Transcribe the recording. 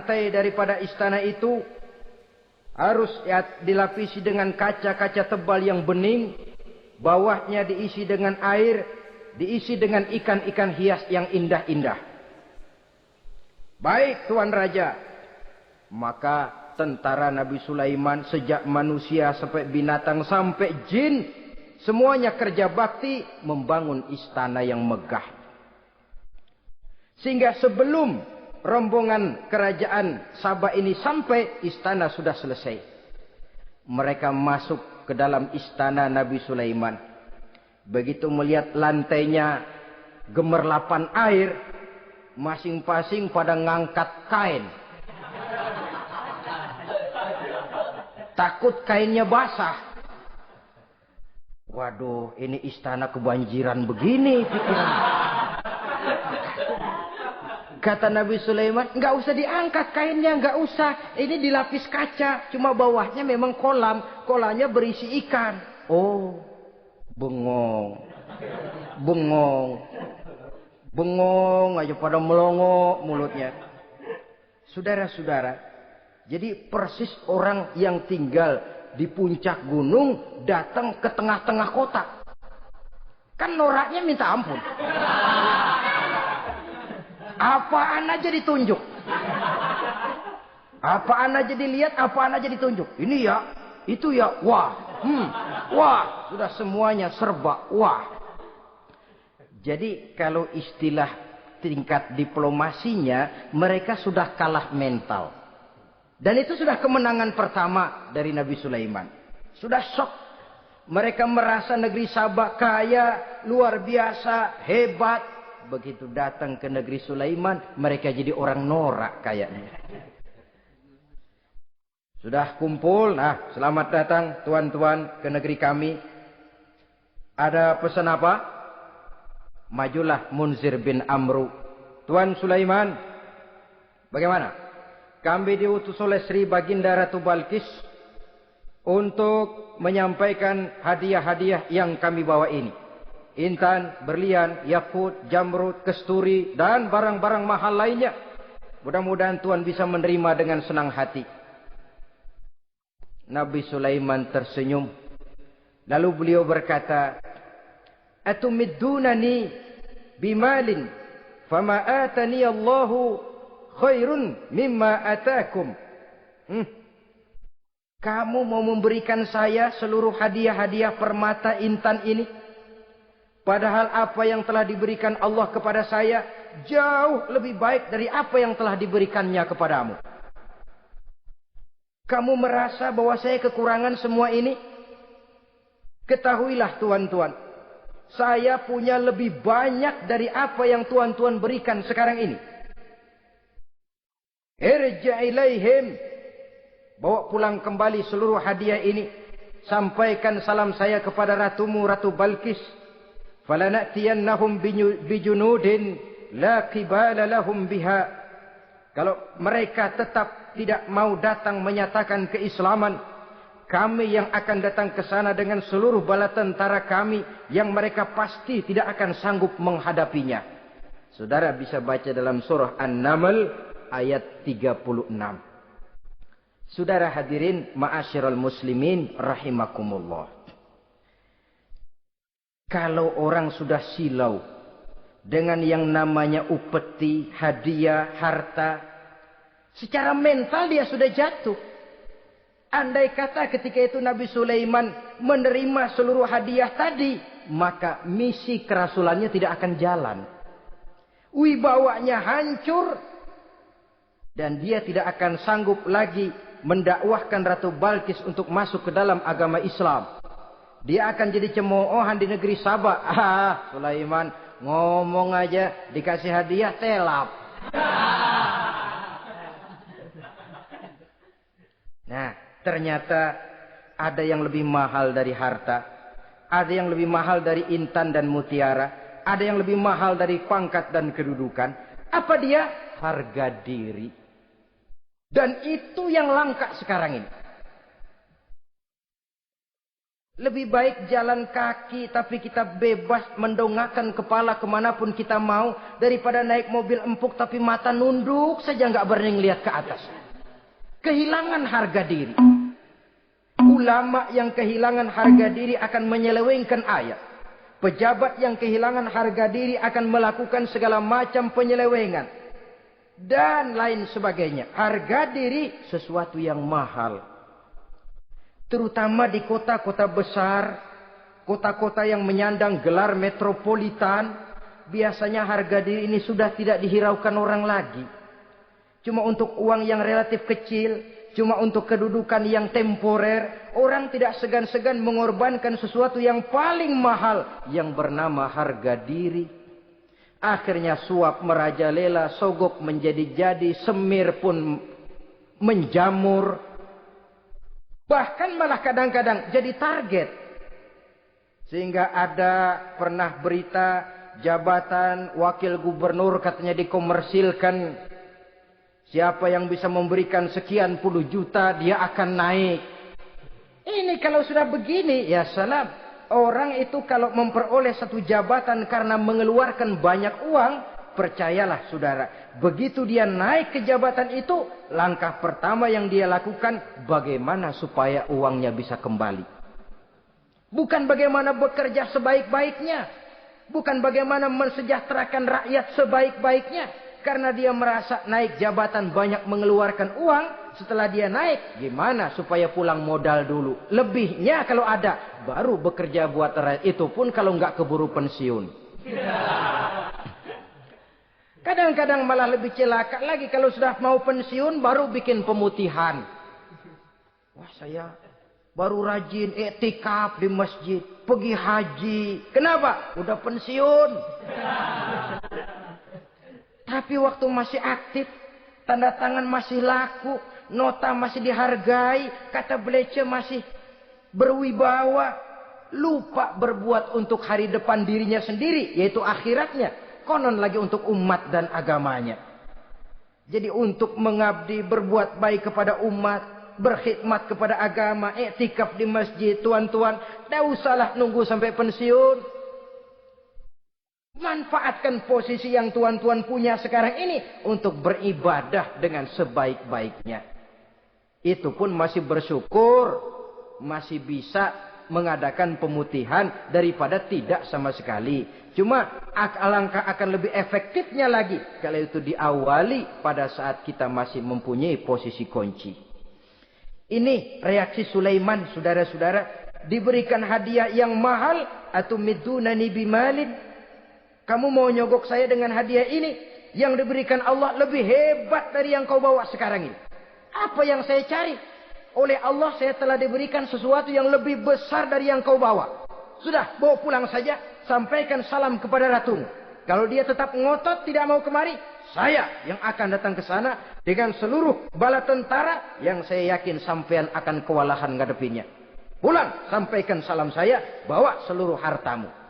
lantai daripada istana itu harus dilapisi dengan kaca-kaca tebal yang bening. Bawahnya diisi dengan air, diisi dengan ikan-ikan hias yang indah-indah. Baik Tuan Raja. Maka tentara Nabi Sulaiman sejak manusia sampai binatang sampai jin, semuanya kerja bakti membangun istana yang megah. Sehingga sebelum rombongan kerajaan Sabah ini sampai, istana sudah selesai. Mereka masuk ke dalam istana Nabi Sulaiman. Begitu melihat lantainya gemerlapan air, masing-masing pada ngangkat kain. Takut kainnya basah. Waduh, ini istana kebanjiran begini pikiran. Kata Nabi Sulaiman, nggak usah diangkat kainnya, nggak usah. Ini dilapis kaca, cuma bawahnya memang kolam. Kolamnya berisi ikan. Oh, bengong. Bengong. Bengong aja pada melongo mulutnya. Saudara-saudara, jadi persis orang yang tinggal di puncak gunung datang ke tengah-tengah kota. Kan noraknya minta ampun. Apaan aja ditunjuk. Apaan aja dilihat, apaan aja ditunjuk. Ini ya, itu ya, wah. Wah, sudah semuanya serba wah. Jadi kalau istilah tingkat diplomasinya, mereka sudah kalah mental. Dan itu sudah kemenangan pertama dari Nabi Sulaiman. Sudah shock. Mereka merasa negeri Sabah kaya, luar biasa, hebat. Begitu datang ke negeri Sulaiman, mereka jadi orang norak kayaknya. Sudah kumpul, nah selamat datang tuan-tuan ke negeri kami. Ada pesan apa? Majulah Munzir bin Amru. Tuan Sulaiman, bagaimana? Kami diutus oleh Sri Baginda Ratu Balkis untuk menyampaikan hadiah-hadiah yang kami bawa ini. Intan, berlian, yakut, jamrud, kesturi, dan barang-barang mahal lainnya. Mudah-mudahan Tuhan bisa menerima dengan senang hati. Nabi Sulaiman tersenyum. Lalu beliau berkata, Atumiddunani bimalin, fama atani Allahu khairun mimma atakum. Kamu mau memberikan saya seluruh hadiah-hadiah permata intan ini? Padahal apa yang telah diberikan Allah kepada saya jauh lebih baik dari apa yang telah diberikannya kepadamu. Kamu merasa bahwa saya kekurangan semua ini? Ketahuilah tuan-tuan, saya punya lebih banyak dari apa yang tuan-tuan berikan sekarang ini. Irja' ilaihim, bawa pulang kembali seluruh hadiah ini. Sampaikan salam saya kepada ratumu, Ratu Balkis. Falanatiyannahum bijunudin la qibala lahum biha. Kalau mereka tetap tidak mau datang menyatakan keislaman, kami yang akan datang ke sana dengan seluruh bala tentara kami yang mereka pasti tidak akan sanggup menghadapinya. Saudara bisa baca dalam surah An-Naml ayat 36. Saudara hadirin ma'asyiral muslimin rahimakumullah. Kalau orang sudah silau dengan yang namanya upeti, hadiah, harta, secara mental dia sudah jatuh. Andai kata ketika itu Nabi Sulaiman menerima seluruh hadiah tadi, maka misi kerasulannya tidak akan jalan. Wibawanya hancur dan dia tidak akan sanggup lagi mendakwahkan Ratu Balkis untuk masuk ke dalam agama Islam. Dia akan jadi cemoohan di negeri Sabah. Sulaiman ngomong aja dikasih hadiah telap. Nah, ternyata ada yang lebih mahal dari harta. Ada yang lebih mahal dari intan dan mutiara. Ada yang lebih mahal dari pangkat dan kedudukan. Apa dia? Harga diri. Dan itu yang langka sekarang ini. Lebih baik jalan kaki tapi kita bebas mendongakkan kepala kemanapun kita mau. Daripada naik mobil empuk tapi mata nunduk saja nggak berani lihat ke atas. Kehilangan harga diri. Ulama yang kehilangan harga diri akan menyelewengkan ayat. Pejabat yang kehilangan harga diri akan melakukan segala macam penyelewengan. Dan lain sebagainya. Harga diri sesuatu yang mahal. Terutama di kota-kota besar, kota-kota yang menyandang gelar metropolitan, biasanya harga diri ini sudah tidak dihiraukan orang lagi. Cuma untuk uang yang relatif kecil, cuma untuk kedudukan yang temporer, orang tidak segan-segan mengorbankan sesuatu yang paling mahal yang bernama harga diri. Akhirnya suap merajalela, sogok menjadi-jadi, semir pun menjamur. Bahkan malah kadang-kadang jadi target. Sehingga ada pernah berita jabatan wakil gubernur katanya dikomersilkan. Siapa yang bisa memberikan sekian puluh juta dia akan naik. Ini kalau sudah begini ya salam. Orang itu kalau memperoleh satu jabatan karena mengeluarkan banyak uang, percayalah saudara, begitu dia naik ke jabatan itu, langkah pertama yang dia lakukan, bagaimana supaya uangnya bisa kembali. Bukan bagaimana bekerja sebaik-baiknya. Bukan bagaimana mensejahterakan rakyat sebaik-baiknya. Karena dia merasa naik jabatan banyak mengeluarkan uang, setelah dia naik, gimana supaya pulang modal dulu. Lebihnya kalau ada, baru bekerja buat rakyat. Itu pun kalau nggak keburu pensiun. Kadang-kadang malah lebih celaka lagi kalau sudah mau pensiun baru bikin pemutihan. Wah saya baru rajin iktikaf di masjid, pergi haji. Kenapa? Udah pensiun. Tapi waktu masih aktif, tanda tangan masih laku, nota masih dihargai, kata belece masih berwibawa. Lupa berbuat untuk hari depan dirinya sendiri, yaitu akhiratnya. Konon lagi untuk umat dan agamanya. Jadi untuk mengabdi, berbuat baik kepada umat, berkhidmat kepada agama, iktikaf di masjid, tuan-tuan, tidak usahlah nunggu sampai pensiun. Manfaatkan posisi yang tuan-tuan punya sekarang ini untuk beribadah dengan sebaik-baiknya. Itu pun masih bersyukur, masih bisa mengadakan pemutihan daripada tidak sama sekali. Cuma alangkah akan lebih efektifnya lagi kalau itu diawali pada saat kita masih mempunyai posisi kunci. Ini reaksi Sulaiman, saudara-saudara. Diberikan hadiah yang mahal, atau midunani bimalin. Kamu mau nyogok saya dengan hadiah ini? Yang diberikan Allah lebih hebat dari yang kau bawa sekarang ini. Apa yang saya cari? Oleh Allah saya telah diberikan sesuatu yang lebih besar dari yang kau bawa. Sudah, bawa pulang saja. Sampaikan salam kepada ratumu. Kalau dia tetap ngotot tidak mau kemari, saya yang akan datang ke sana dengan seluruh bala tentara yang saya yakin sampean akan kewalahan ngadepinnya. Pulang, sampaikan salam saya, bawa seluruh hartamu.